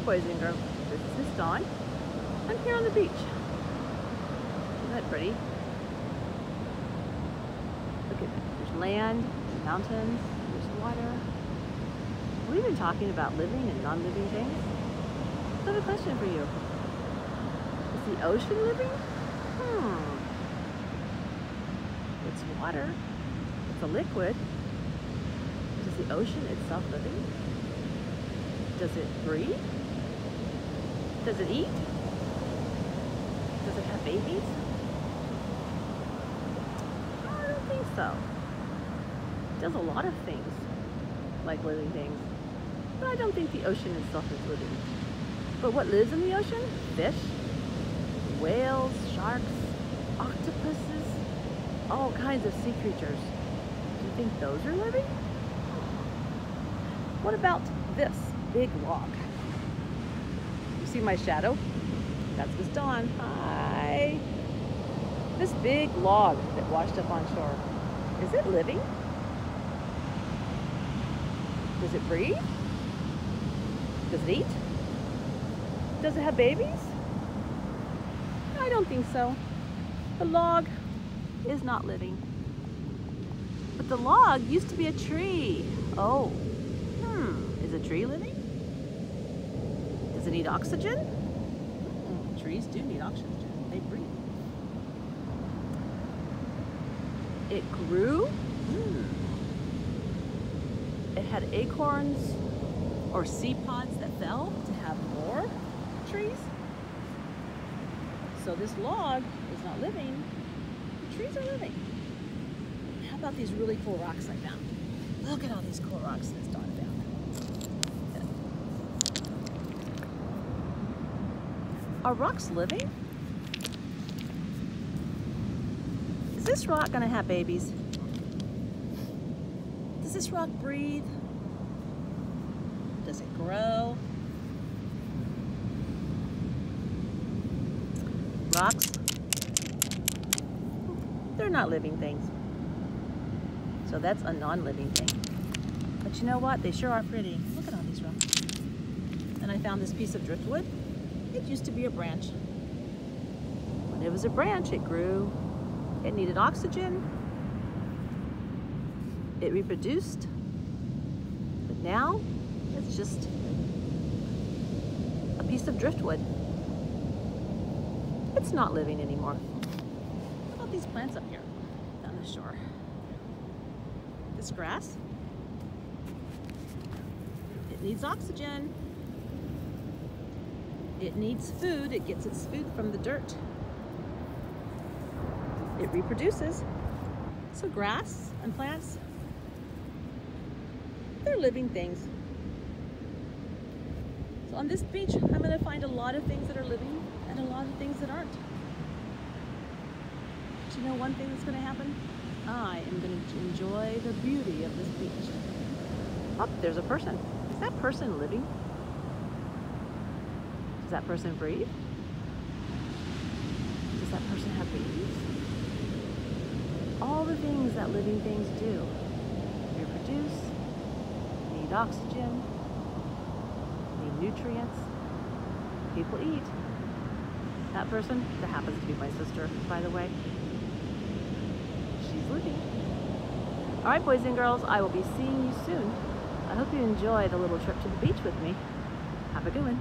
boys and girls, this is Miss Dawn. I'm here on the beach. Isn't that pretty? Look at it. There's land, there's mountains, there's water. We've been talking about living and non-living things. I have a question for you. Is the ocean living? It's water. It's a liquid. Is the ocean itself living? Does it breathe? Does it eat? Does it have babies? I don't think so. It does a lot of things, like living things. But I don't think the ocean itself is living. But what lives in the ocean? Fish, whales, sharks, octopuses, all kinds of sea creatures. Do you think those are living? What about this big log? You see my shadow? That's Miss Dawn. Hi. This big log that washed up on shore, is it living? Does it breathe? Does it eat? Does it have babies? I don't think so. The log is not living. But the log used to be a tree. Oh, is a tree living? Does it need oxygen? Trees do need oxygen. They breathe. It grew. It had acorns or seed pods that fell to have more trees. So this log is not living. The trees are living. How about these really cool rocks I found? Look at all these cool rocks Miss Dawn found. Are rocks living? Is this rock gonna have babies? Does this rock breathe? Does it grow? Rocks, they're not living things. So that's a non-living thing. But you know what? They sure are pretty. Look at all these rocks. And I found this piece of driftwood. It used to be a branch. When it was a branch, it grew. It needed oxygen. It reproduced. But now, it's just a piece of driftwood. It's not living anymore. What about these plants up here on the shore? This grass, it needs oxygen. It needs food. It gets its food from the dirt. It reproduces. So grass and plants, they're living things. So on this beach, I'm going to find a lot of things that are living and a lot of things that aren't. But you know one thing that's going to happen? I am going to enjoy the beauty of this beach. Oh, there's a person. Is that person living? Does that person breathe? Does that person have babies? All the things that living things do. Reproduce, need oxygen, need nutrients, people eat. That person, that happens to be my sister, by the way. She's living. All right, boys and girls, I will be seeing you soon. I hope you enjoyed a little trip to the beach with me. Have a good one.